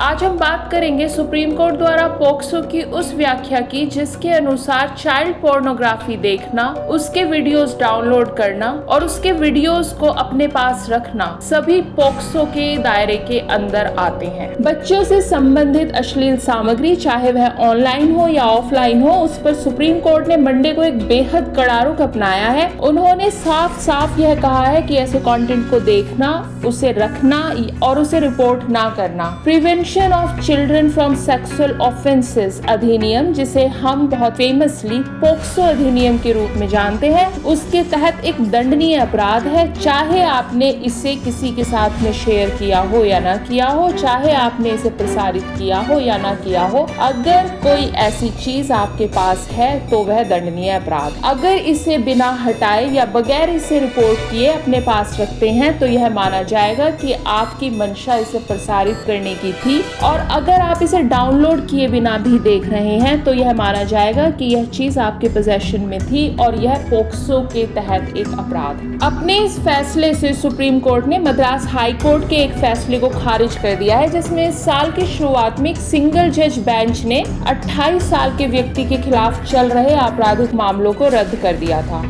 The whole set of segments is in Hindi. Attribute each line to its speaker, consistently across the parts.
Speaker 1: आज हम बात करेंगे सुप्रीम कोर्ट द्वारा पोक्सो की उस व्याख्या की जिसके अनुसार चाइल्ड पोर्नोग्राफी देखना, उसके वीडियोस डाउनलोड करना और उसके वीडियोस को अपने पास रखना सभी पोक्सो के दायरे के अंदर आते हैं। बच्चों से संबंधित अश्लील सामग्री चाहे वह ऑनलाइन हो या ऑफलाइन हो, उस पर सुप्रीम कोर्ट ने मंडे को एक बेहद कड़ा रुख अपनाया है। उन्होंने साफ साफ यह कहा है कि ऐसे कंटेंट को देखना, उसे रखना और उसे रिपोर्ट ना करना prevention of children from sexual offences अधिनियम, जिसे हम बहुत फेमसली पोक्सो अधिनियम के रूप में जानते हैं, उसके तहत एक दंडनीय अपराध है। चाहे आपने इसे किसी के साथ में शेयर किया हो या ना किया हो, चाहे आपने इसे प्रसारित किया हो या ना किया हो, अगर कोई ऐसी चीज आपके पास है तो वह दंडनीय अपराध। अगर इसे बिना हटाए या बगैर इसे रिपोर्ट किए अपने पास रखते हैं तो यह माना जाएगा कि आपकी मंशा इसे प्रसारित करने की थी, और अगर आप इसे डाउनलोड किए बिना भी देख रहे हैं तो यह माना जाएगा कि यह चीज आपके पोजेशन में थी और यह पोक्सो के तहत एक अपराध है। अपने इस फैसले से सुप्रीम कोर्ट ने मद्रास हाई कोर्ट के एक फैसले को खारिज कर दिया है, जिसमें इस साल की शुरुआत में एक सिंगल जज बेंच ने 28 साल के व्यक्ति के खिलाफ चल रहे आपराधिक मामलों को रद्द कर दिया था।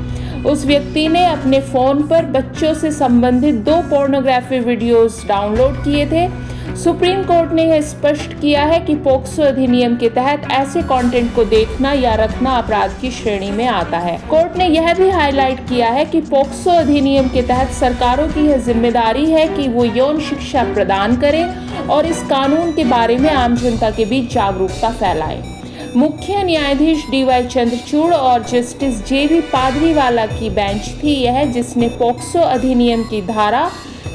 Speaker 1: उस व्यक्ति ने अपने फोन पर बच्चों से संबंधित 2 पोर्नोग्राफी वीडियोस डाउनलोड किए थे। सुप्रीम कोर्ट ने यह स्पष्ट किया है कि पोक्सो अधिनियम के तहत ऐसे कंटेंट को देखना या रखना अपराध की श्रेणी में आता है। कोर्ट ने यह भी हाईलाइट किया है कि पोक्सो अधिनियम के तहत सरकारों की यह जिम्मेदारी है कि वो यौन शिक्षा प्रदान करें और इस कानून के बारे में आम जनता के बीच जागरूकता फैलाएं। मुख्य न्यायाधीश DY चंद्रचूड़ और जस्टिस JB पादरीवाला की बेंच थी यह, जिसने पोक्सो अधिनियम की धारा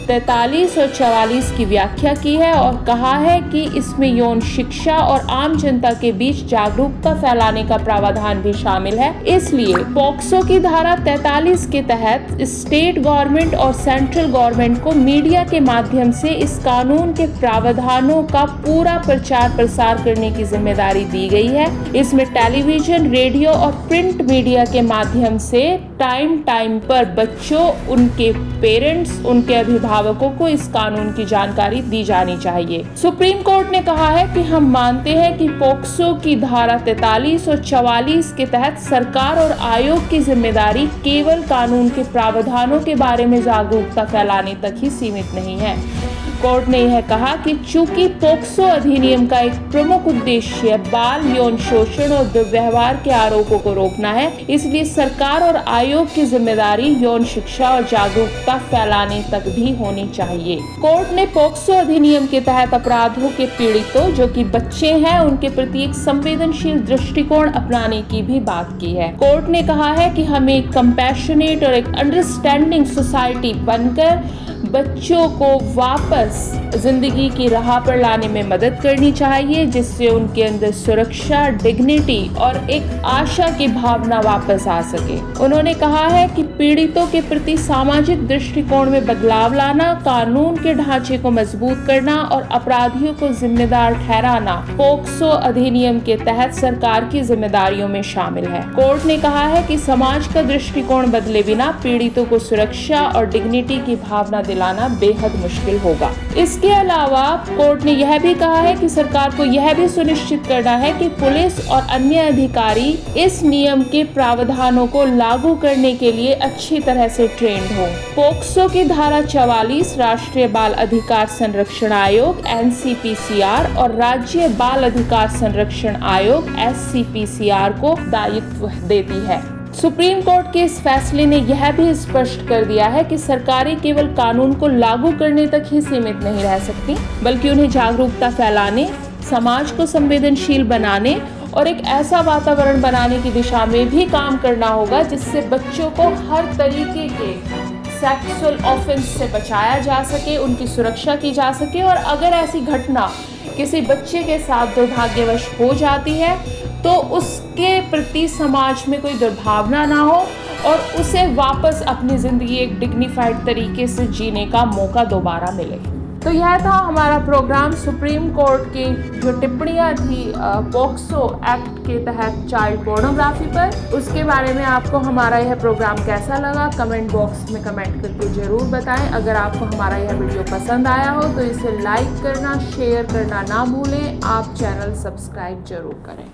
Speaker 1: 43 और 44 की व्याख्या की है और कहा है कि इसमें यौन शिक्षा और आम जनता के बीच जागरूकता फैलाने का प्रावधान भी शामिल है। इसलिए पोक्सो की धारा 43 के तहत स्टेट गवर्नमेंट और सेंट्रल गवर्नमेंट को मीडिया के माध्यम से इस कानून के प्रावधानों का पूरा प्रचार प्रसार करने की जिम्मेदारी दी गई है। इसमें टेलीविजन, रेडियो और प्रिंट मीडिया के माध्यम से टाइम पर बच्चों, उनके पेरेंट्स, उनके अभिभावकों को इस कानून की जानकारी दी जानी चाहिए। सुप्रीम कोर्ट ने कहा है कि हम मानते हैं कि पोक्सो की धारा 43 और 44 के तहत सरकार और आयोग की जिम्मेदारी केवल कानून के प्रावधानों के बारे में जागरूकता फैलाने तक ही सीमित नहीं है। कोर्ट ने यह कहा कि चूंकि पोक्सो अधिनियम का एक प्रमुख उद्देश्य बाल यौन शोषण और दुर्व्यवहार के आरोपों को रोकना है, इसलिए सरकार और आयोग की जिम्मेदारी यौन शिक्षा और जागरूकता फैलाने तक भी होनी चाहिए। कोर्ट ने पोक्सो अधिनियम के तहत अपराधों के पीड़ितों, जो कि बच्चे हैं, उनके प्रति एक संवेदनशील दृष्टिकोण अपनाने की भी बात की है। कोर्ट ने कहा है कि हमें एक कंपैशनेट और एक अंडरस्टैंडिंग सोसाइटी बनकर बच्चों को वापस जिंदगी की राह पर लाने में मदद करनी चाहिए, जिससे उनके अंदर सुरक्षा, डिग्निटी और एक आशा की भावना वापस आ सके। उन्होंने कहा है कि पीड़ितों के प्रति सामाजिक दृष्टिकोण में बदलाव लाना, कानून के ढांचे को मजबूत करना और अपराधियों को जिम्मेदार ठहराना पोक्सो अधिनियम के तहत सरकार की जिम्मेदारियों में शामिल है। कोर्ट ने कहा है कि समाज का दृष्टिकोण बदले बिना पीड़ितों को सुरक्षा और डिग्निटी की भावना दिलाना बेहद मुश्किल होगा। इसके अलावा कोर्ट ने यह भी कहा है कि सरकार को यह भी सुनिश्चित करना है कि पुलिस और अन्य अधिकारी इस नियम के प्रावधानों को लागू करने के लिए अच्छी तरह से ट्रेंड हो। पोक्सो की धारा 44 राष्ट्रीय बाल अधिकार संरक्षण आयोग NCPCR और राज्य बाल अधिकार संरक्षण आयोग SCPCR को दायित्व देती है। सुप्रीम कोर्ट के इस फैसले ने यह भी स्पष्ट कर दिया है कि सरकारें केवल कानून को लागू करने तक ही सीमित नहीं रह सकती, बल्कि उन्हें जागरूकता फैलाने, समाज को संवेदनशील बनाने और एक ऐसा वातावरण बनाने की दिशा में भी काम करना होगा जिससे बच्चों को हर तरीके के सेक्सुअल ऑफेंस से बचाया जा सके, उनकी सुरक्षा की जा सके, और अगर ऐसी घटना किसी बच्चे के साथ दुर्भाग्यवश हो जाती है तो उसके प्रति समाज में कोई दुर्भावना ना हो और उसे वापस अपनी जिंदगी एक डिग्निफाइड तरीके से जीने का मौका दोबारा मिले। तो यह था हमारा प्रोग्राम सुप्रीम कोर्ट की जो टिप्पणियां थी पॉक्सो एक्ट के तहत चाइल्ड पोर्नोग्राफी पर, उसके बारे में आपको हमारा यह प्रोग्राम कैसा लगा कमेंट बॉक्स में कमेंट करके ज़रूर बताएं। अगर आपको हमारा यह वीडियो पसंद आया हो तो इसे लाइक करना, शेयर करना ना भूलें। आप चैनल सब्सक्राइब जरूर करें।